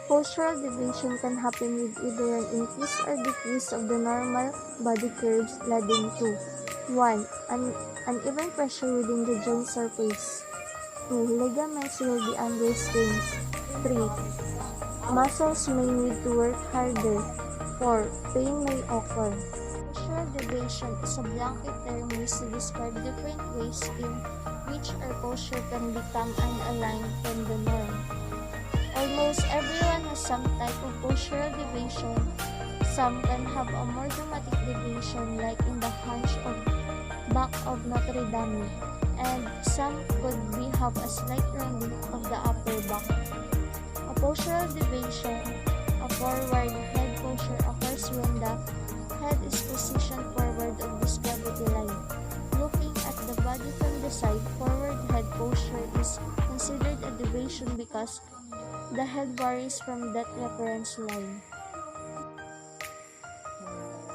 Postural deviation can happen with either an increase or decrease of the normal body curves leading to 1. Uneven pressure within the joint surface. 2. Ligaments will be under strains. 3. Muscles may need to work harder. 4. Pain may occur. Postural deviation is a blanket term used to describe different ways in which our posture can become unaligned from the norm. Almost everyone has some type of postural deviation. Some can have a more dramatic deviation like in the hunch of back of Notre Dame, and some could have a slight rounding of the upper back. A postural deviation, a forward head posture occurs when the head is positioned forward of this gravity line. Looking at the body from the side, forward head posture is considered a deviation because the head varies from that reference line.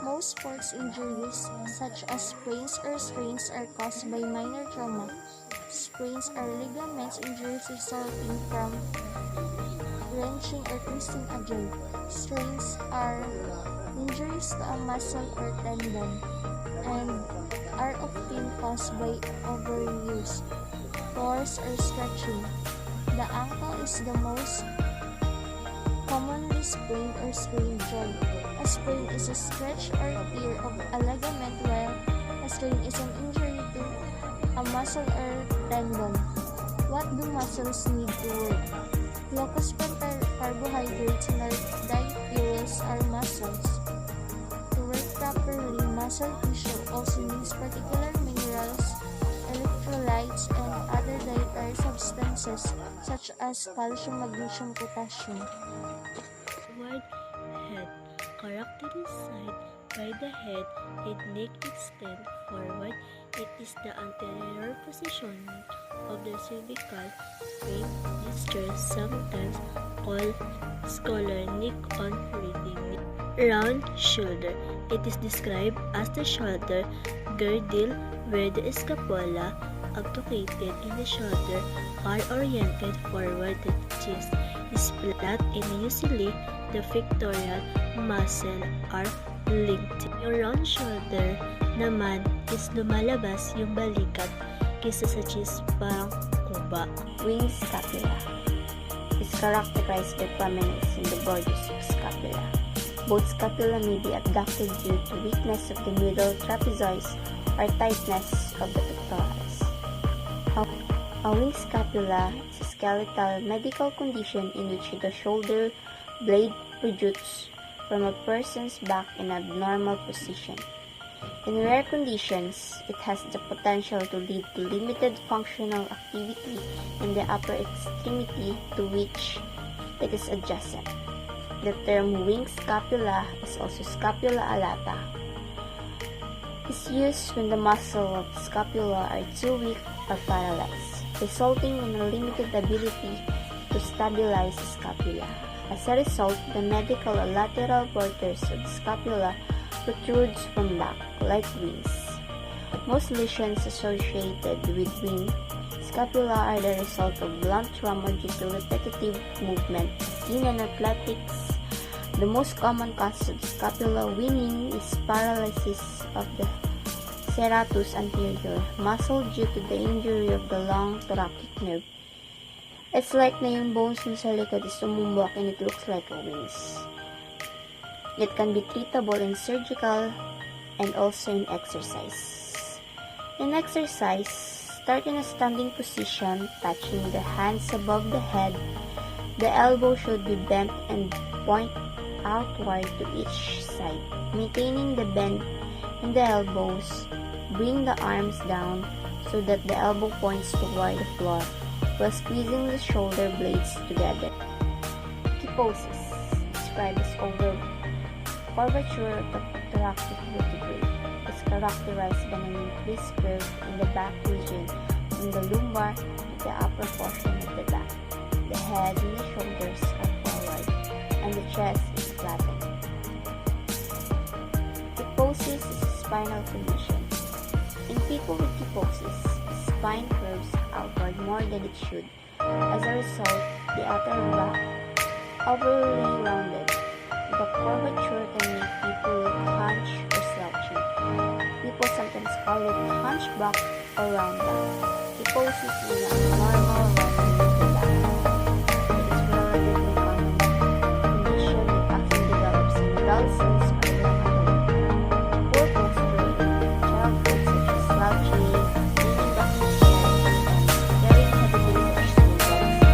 Most sports injuries, such as sprains or strains, are caused by minor trauma. Sprains are ligaments injuries resulting from wrenching or twisting a joint. Strains are injuries to a muscle or tendon and are often caused by overuse, force, or stretching. The ankle is the most commonly sprained or strained joint. A sprain is a stretch or tear of a ligament, while a strain is an injury to a muscle or tendon. What do muscles need to work? Glucose from carbohydrates and diet fuels are muscles. To work properly, muscle tissue also needs particular minerals, electrolytes, and other dietary substances such as calcium, magnesium, potassium. Forward head, characterized by the head and neck extend forward. It is the anterior positioning of the cervical spine posture, sometimes called scholar neck on reading. Round shoulder. It is described as the shoulder girdle where the scapula abducted in the shoulder are oriented forward. The chest is flat and usually the pectoral muscle are linked. Yung round shoulder naman is lumalabas yung balikat kaysa sa chest, parang kuba. Wing scapula is characterized by prominence in the borders of scapula. Both scapula may be abducted due to weakness of the middle trapezoid or tightness of the pectorals. A wing scapula is a skeletal medical condition in which the shoulder blade protrudes from a person's back in an abnormal position. In rare conditions, it has the potential to lead to limited functional activity in the upper extremity to which it is adjacent. The term wing scapula is also scapula alata. It is used when the muscles of the scapula are too weak or paralyzed, resulting in a limited ability to stabilize the scapula. As a result, the medial lateral borders of the scapula protrudes from back, like wings. Most lesions associated with wing scapula are the result of blunt trauma due to repetitive movement. In athletics, the most common cause of scapular winging is paralysis of the serratus anterior muscle due to the injury of the long thoracic nerve. It's like na yung bones mo sa likod is tumumbok and it looks like a wings. It can be treatable in surgical and also in exercise. In exercise, start in a standing position, touching the hands above the head. The elbow should be bent and point outward to each side. Maintaining the bend in the elbows, bring the arms down so that the elbow points toward the floor while squeezing the shoulder blades together. Key poses described as curvature of the thoracic vertebrae is characterized by an increased curve in the back region from the lumbar to the upper portion of the back. The head and the shoulders are forward, and the chest is flattened. Kyphosis is a spinal condition. In people with kyphosis, the spine curves outward more than it should. As a result, the upper back overly rounded. The curvature can make people look hunched or slouchy. People sometimes call it hunchback or round back. It poses with a normal rounded back. It is relatively common condition that often develops in adolescents or young adults. Poor posture in childhood such as slouching, leaning back in chair, and carrying heavy bags or school bags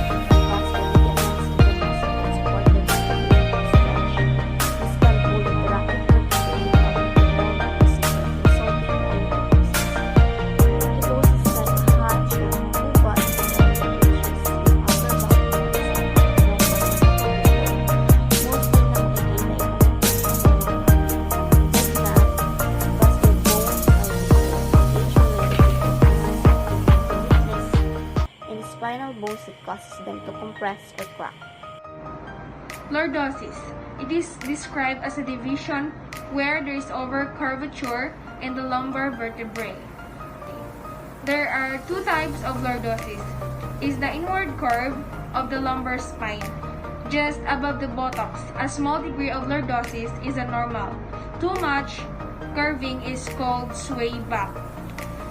cause delicate in the muscle and support the stability and stretch. This can pull the rapid movement of the normal position, resulting in orthosis. Orthosis is like a hunch or pupa in the deviations in upper back muscle, mostly na makikita yung adaptation sa mga. It is not because their bones are weak, age-related weakness in spinal bones that causes them to compress or crack. Lordosis. It is described as a deviation where there is over-curvature in the lumbar vertebrae. There are two types of lordosis. Is the inward curve of the lumbar spine, just above the buttocks. A small degree of lordosis is normal. Too much curving is called sway back.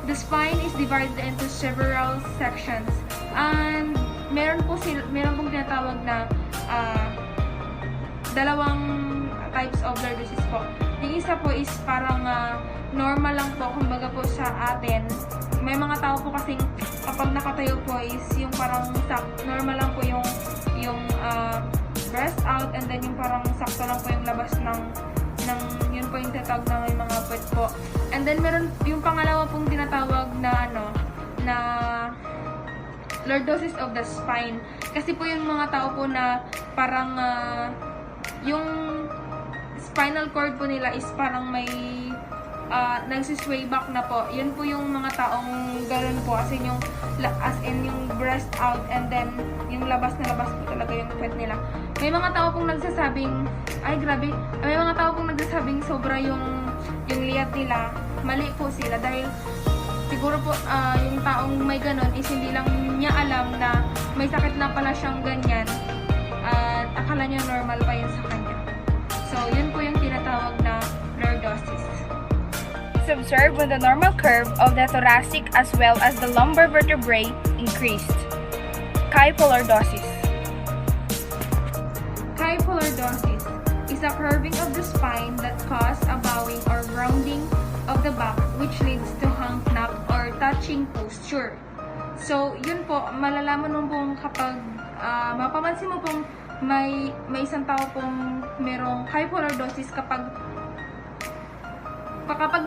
The spine is divided into several sections, and meron pong tinatawag na dalawang types of lordosis po. Yung isa po is parang normal lang po, kumbaga po sa atin. May mga tao po kasing kapag nakatayo po is yung parang normal lang po yung breast out, and then yung parang sakto lang po yung labas ng yun po yung tinatawag na may mga puwet po. And then meron yung pangalawa pong tinatawag na na lordosis of the spine. Kasi po yung mga tao po na parang yung spinal cord po nila is parang may nagsisway back na po. Yun po yung mga taong gano'n po, as in yung breast out, and then yung labas na labas po talaga yung puwet nila. May mga tao pong nagsasabing, ay grabe, may mga tao pong nagsasabing sobra yung liat nila. Mali po sila dahil siguro po yung taong may gano'n is hindi lang niya alam na may sakit na pala siyang ganyan, at akala niya normal pa yun sa kanya. So, yun po yung tinatawag na lordosis. It's observed when the normal curve of the thoracic as well as the lumbar vertebrae increased. Kypholordosis. Kypholordosis is a curving of the spine that causes a bowing or rounding of the back, which leads to hang neck or touching posture. So, yun po, malalaman mo pong kapag mapapansin mo pong may isang tao pong merong kypholordosis kapag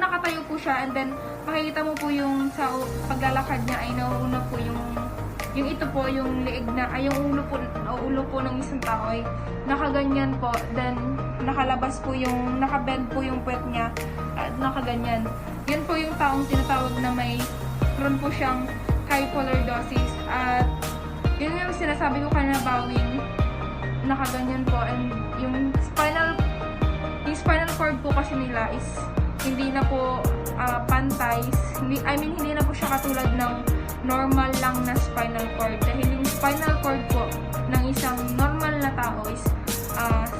nakatayo po siya, and then makikita mo po yung sa paglalakad niya ay nauuna po yung ito po, yung leeg na, ay yung ulo po ng isang tao ay nakaganyan po, then nakalabas po yung, nakabend po yung puwet niya, at nakaganyan. Yun po yung taong tinatawag na meron po siyang kypholordosis, at yun yung sinasabi ko kanina, bowing, nakaganyan po, and yung spinal cord po kasi nila is hindi na po pantay, hindi na po siya katulad ng normal lang na spinal cord, dahil yung spinal cord po ng isang normal na tao is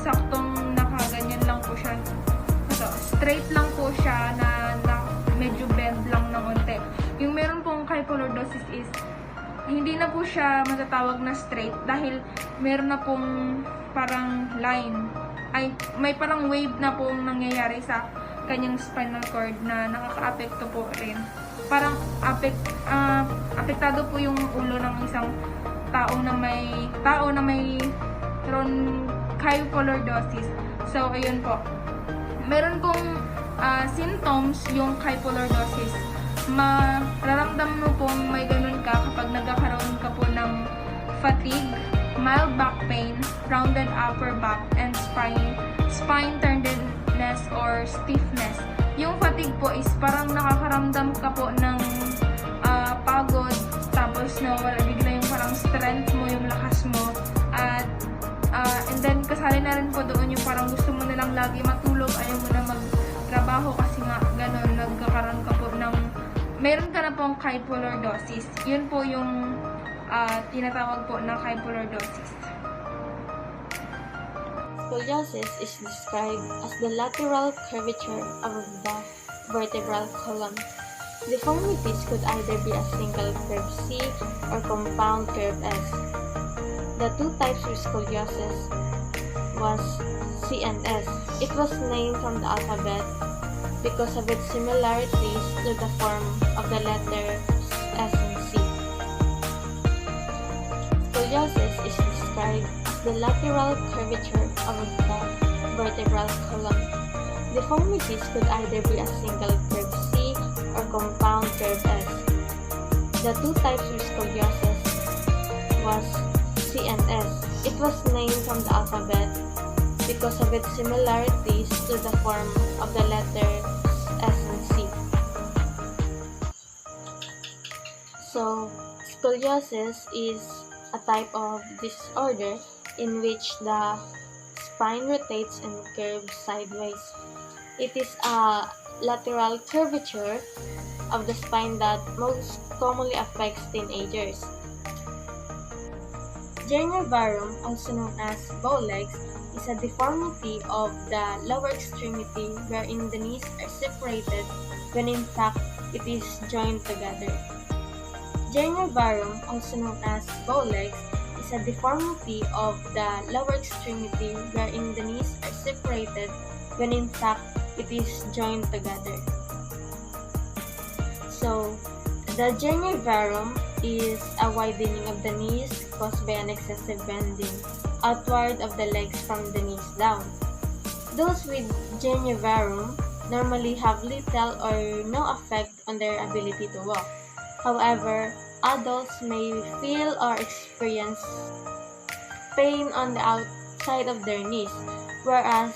saktong nakaganyan lang po siya, straight lang po siya na medyo bend lang ng onte. Yung meron pong kypholordosis is hindi na po siya matatawag na straight dahil meron na pong parang line, ay may parang wave na pong nangyayari sa kanyang spinal cord na nakaka-apekto po rin. Parang apektado po yung ulo ng isang tao na may kypholordosis. So, ayun po. Meron pong symptoms yung kypholordosis. Mararamdaman mo pong may ganun ka kapag nagkakaroon ka po ng fatigue, mild back pain, rounded upper back, and spine tenderness or stiffness. Yung fatigue po is parang nakakaramdam ka po ng pagod, tapos nawala bigla yung parang strength mo, yung lakas mo, at and then kasali na rin po doon yung parang gusto mo nalang lagi matulog, ayaw mo na magtrabaho kasi nga ganun, nagkakaroon ka po ng meron ka na pong kypholordosis. Yun po yung tinatawag po na kypholordosis. Scoliosis is described as the lateral curvature of the vertebral column. Deformities could either be a single curve C or compound curve S. The two types of scoliosis was C and S. It was named from the alphabet because of its similarities to the form of the letters S and C. Scoliosis is described as the lateral curvature of the vertebral column. Deformities could either be a single curve C or compound curve S. The two types of scoliosis was C and S. It was named from the alphabet because of its similarities to the form of the letters S and C. So, scoliosis is a type of disorder in which the spine rotates and curves sideways. It is a lateral curvature of the spine that most commonly affects teenagers. Geniavarum, also known as bow legs, is a deformity of the lower extremity wherein the knees are separated when in fact it is joined together. Geniavarum, also known as bow legs, is a deformity of the lower extremity wherein the knees are separated when in fact it is joined together. So, the geniavarum is a widening of the knees caused by an excessive bending outward of the legs from the knees down. Those with geniavarum normally have little or no effect on their ability to walk. However, adults may feel or experience pain on the outside of their knees, whereas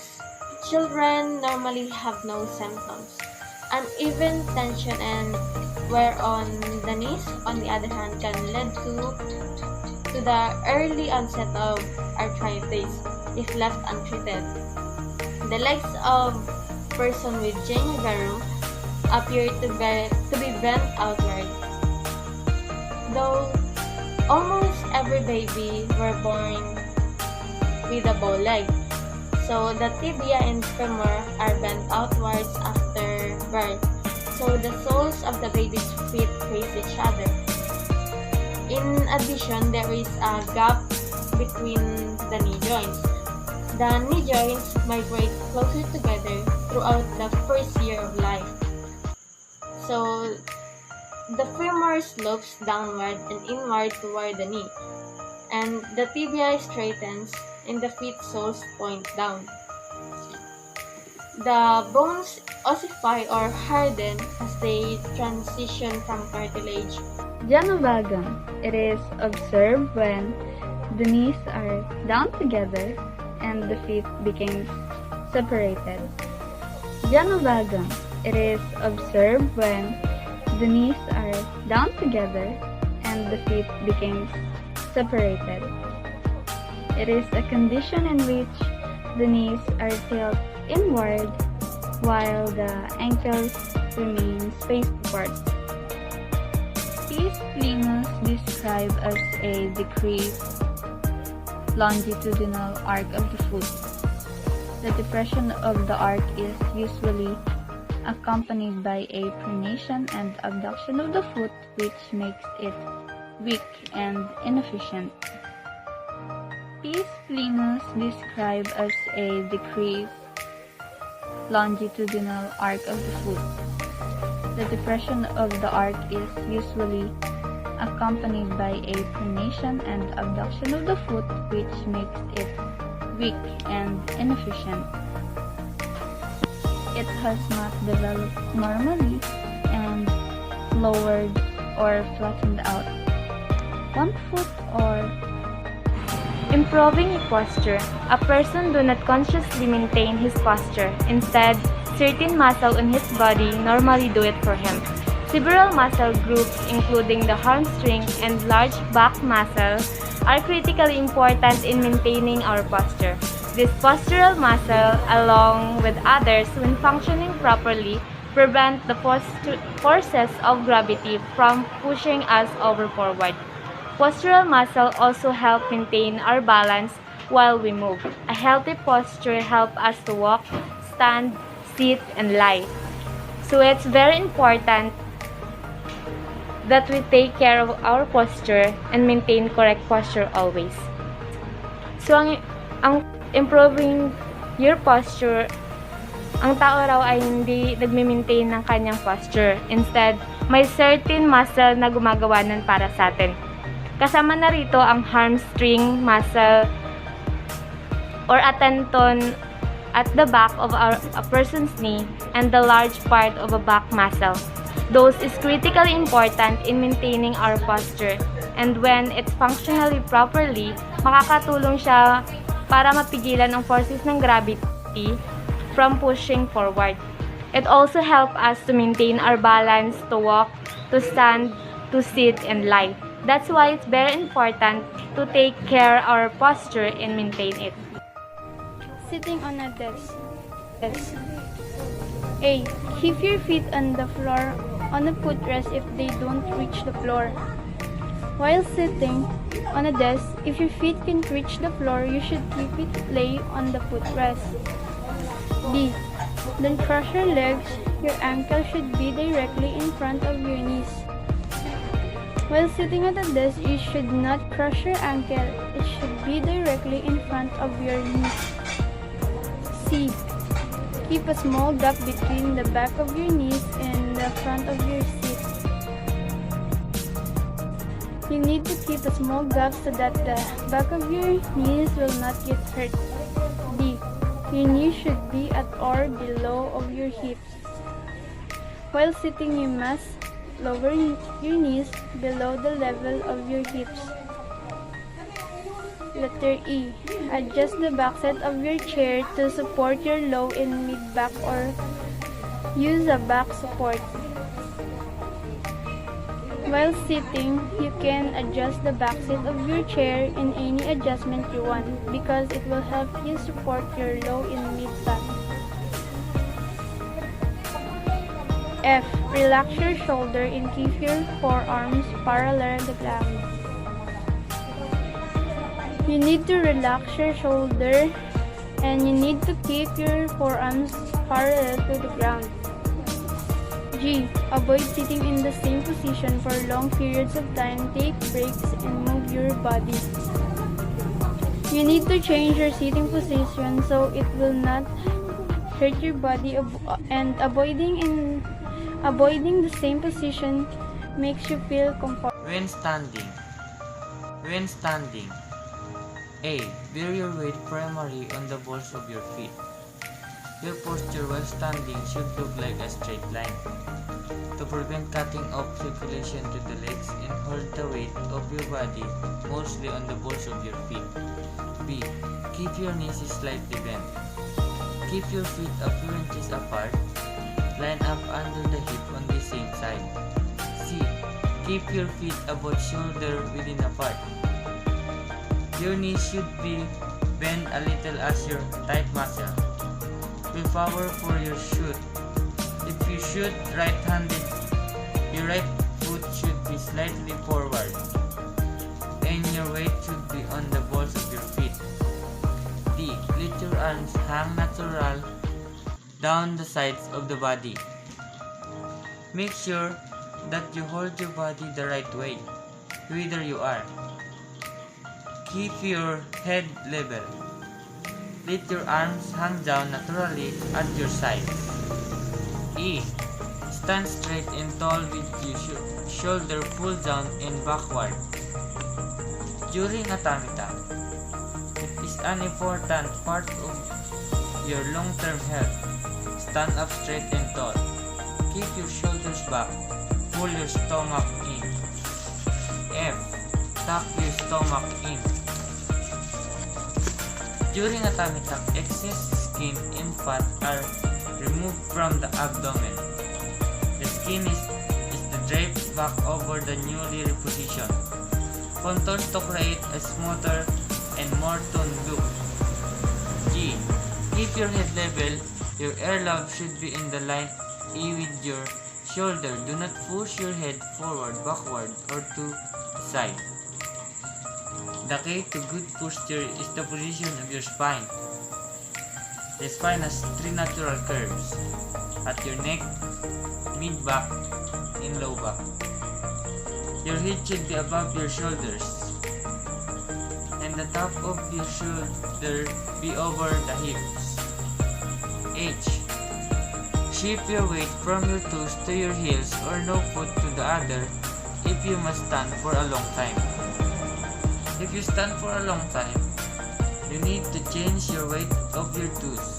children normally have no symptoms. Uneven tension and wear on the knees, on the other hand, can lead to the early onset of arthritis if left untreated. The legs of person with geniavarum appear to be bent outward. Though almost every baby were born with a bow leg, so the tibia and femur are bent outwards after birth, so the soles of the baby's feet face each other. In addition, there is a gap between the knee joints. The knee joints migrate closer together throughout the first year of life. So, the femur slopes downward and inward toward the knee, and the tibia straightens and the feet soles point down. The bones ossify or harden as they transition from cartilage. Genovagum. It is observed when the knees are down together and the feet became separated. Genovagum. It is observed when the knees are down together and the feet became separated. It is a condition in which the knees are tilted inward while the ankles remain spaced apart. Pes plenus described as a decreased longitudinal arc of the foot. The depression of the arc is usually accompanied by a pronation and abduction of the foot, which makes it weak and inefficient. Pes plenus described as a decreased longitudinal arc of the foot. The depression of the arc is usually accompanied by a pronation and abduction of the foot, which makes it weak and inefficient. It has not developed normally and lowered or flattened out. 1 foot or Improving posture. A person do not consciously maintain his posture. Instead, certain muscle on his body normally do it for him. Several muscle groups, including the hamstring and large back muscle, are critically important in maintaining our posture. This postural muscle, along with others when functioning properly, prevent the forces of gravity from pushing us over forward. Postural muscle also help maintain our balance while we move. A healthy posture helps us to walk, stand, sit, and lie. So it's very important that we take care of our posture and maintain correct posture always. So ang improving your posture, ang tao raw ay hindi nagme-maintain ng kanyang posture. Instead, may certain muscle na gumagawa nun para sa atin. Kasama na rito ang hamstring muscle or a tendon at the back of a person's knee and the large part of a back muscle. Those is critically important in maintaining our posture, and when it's functionally properly, makakatulong siya para mapigilan ang forces ng gravity from pushing forward. It also helps us to maintain our balance, to walk, to stand, to sit, and lie. That's why it's very important to take care our posture and maintain it. Sitting on a desk. A. Keep your feet on the floor on a footrest if they don't reach the floor. While sitting on a desk, if your feet can reach the floor, you should keep it lay on the footrest. B. Don't cross your legs. Your ankle should be directly in front of your knees. While sitting at a desk, you should not cross your ankle. It should be directly in front of your knees. C. Keep a small gap between the back of your knees and the front of your seat. You need to keep a small gap so that the back of your knees will not get hurt. D. Your knees should be at or below of your hips. While sitting, you must lower your knees below the level of your hips. Letter E. Adjust the backside of your chair to support your low and mid back or use a back support. While sitting, you can adjust the backside of your chair in any adjustment you want because it will help you support your low and mid back. F. Relax your shoulder and keep your forearms parallel to the ground. You need to relax your shoulder and you need to keep your forearms parallel to the ground. G. Avoid sitting in the same position for long periods of time. Take breaks and move your body. You need to change your sitting position so it will not hurt your body, and avoiding the same position makes you feel comfortable. When standing. A. Bear your weight primarily on the balls of your feet. Your posture while standing should look like a straight line. To prevent cutting off circulation to the legs and hold the weight of your body mostly on the balls of your feet. B. Keep your knees slightly bent. Keep your feet a few inches apart. Line up under the hip on the same side. C. Keep your feet about shoulder width apart. Your knees should be bent a little as your tight muscle will power for your shoot. If you shoot right-handed, your right foot should be slightly forward and your weight should be on the balls of your feet. D. Let your arms hang natural down the sides of the body. Make sure that you hold your body the right way, whether you are. Keep your head level. Let your arms hang down naturally at your sides. E. Stand straight and tall with your shoulder pulled down and backward. During a tummy tuck, it is an important part of your long-term health. Stand up straight and tall. Keep your shoulders back. Pull your stomach in. F. Tuck your stomach in. During a tummy tuck, excess skin and fat are removed from the abdomen. The skin is draped back over the newly repositioned contours to create a smoother and more toned look. G. Keep your head level. Your air lobe should be in the line A with your shoulder. Do not push your head forward, backward, or to the side. The key to good posture is the position of your spine. The spine has three natural curves: at your neck, mid-back, and low back. Your head should be above your shoulders, and the top of your shoulder be over the hips. H. Shift your weight from your toes to your heels or no foot to the other if you must stand for a long time. If you stand for a long time, you need to change your weight of your toes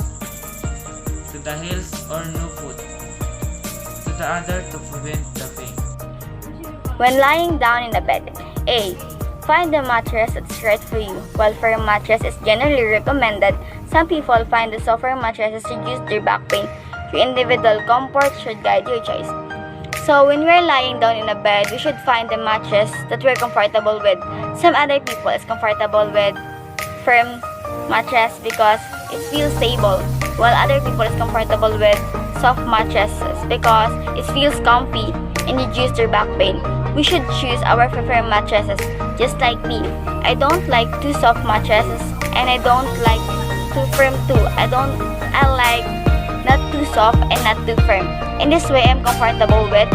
to the heels or no foot to the other to prevent the pain. When lying down in a bed, A. Find a mattress that's right for you. While firm mattress is generally recommended, some people find the softer mattresses reduce their back pain. Your individual comfort should guide your choice. So when we're lying down in a bed, we should find a mattress that we're comfortable with. Some other people is comfortable with firm mattress because it feels stable, while other people is comfortable with soft mattresses because it feels comfy and reduce their back pain. We should choose our preferred mattresses, just like me. I don't like too soft mattresses and I don't like too firm too. I like not too soft and not too firm. In this way, I'm comfortable with,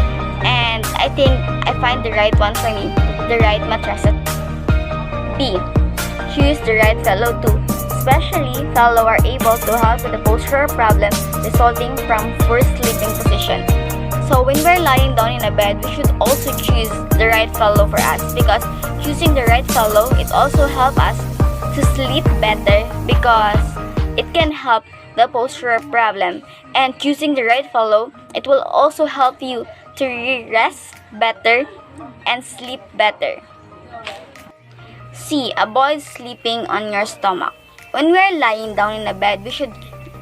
and I think I find the right one for me, the right mattress. B. Choose the right pillow too. Especially, pillows are able to help with the postural problem resulting from poor sleeping position. So when we're lying down in a bed, we should also choose the right pillow for us because choosing the right pillow, it also helps us to sleep better because it can help the postural problem, and choosing the right pillow, it will also help you to rest better and sleep better. C. Avoid sleeping on your stomach. When we are lying down in a bed, we should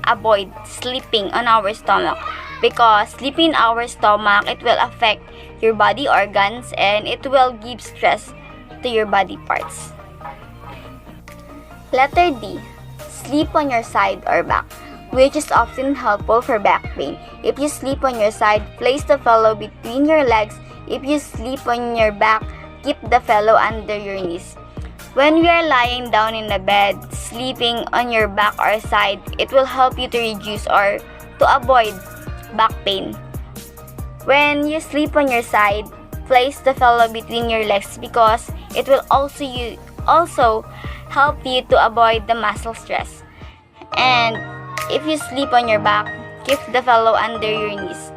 avoid sleeping on our stomach because sleeping in our stomach, it will affect your body organs and it will give stress to your body parts. Letter D. Sleep on your side or back, which is often helpful for back pain. If you sleep on your side, place the pillow between your legs. If you sleep on your back, keep the pillow under your knees. When we are lying down in the bed, sleeping on your back or side, it will help you to reduce or to avoid back pain. When you sleep on your side, place the pillow between your legs because it will also help you to avoid the muscle stress. And if you sleep on your back, keep the pillow under your knees.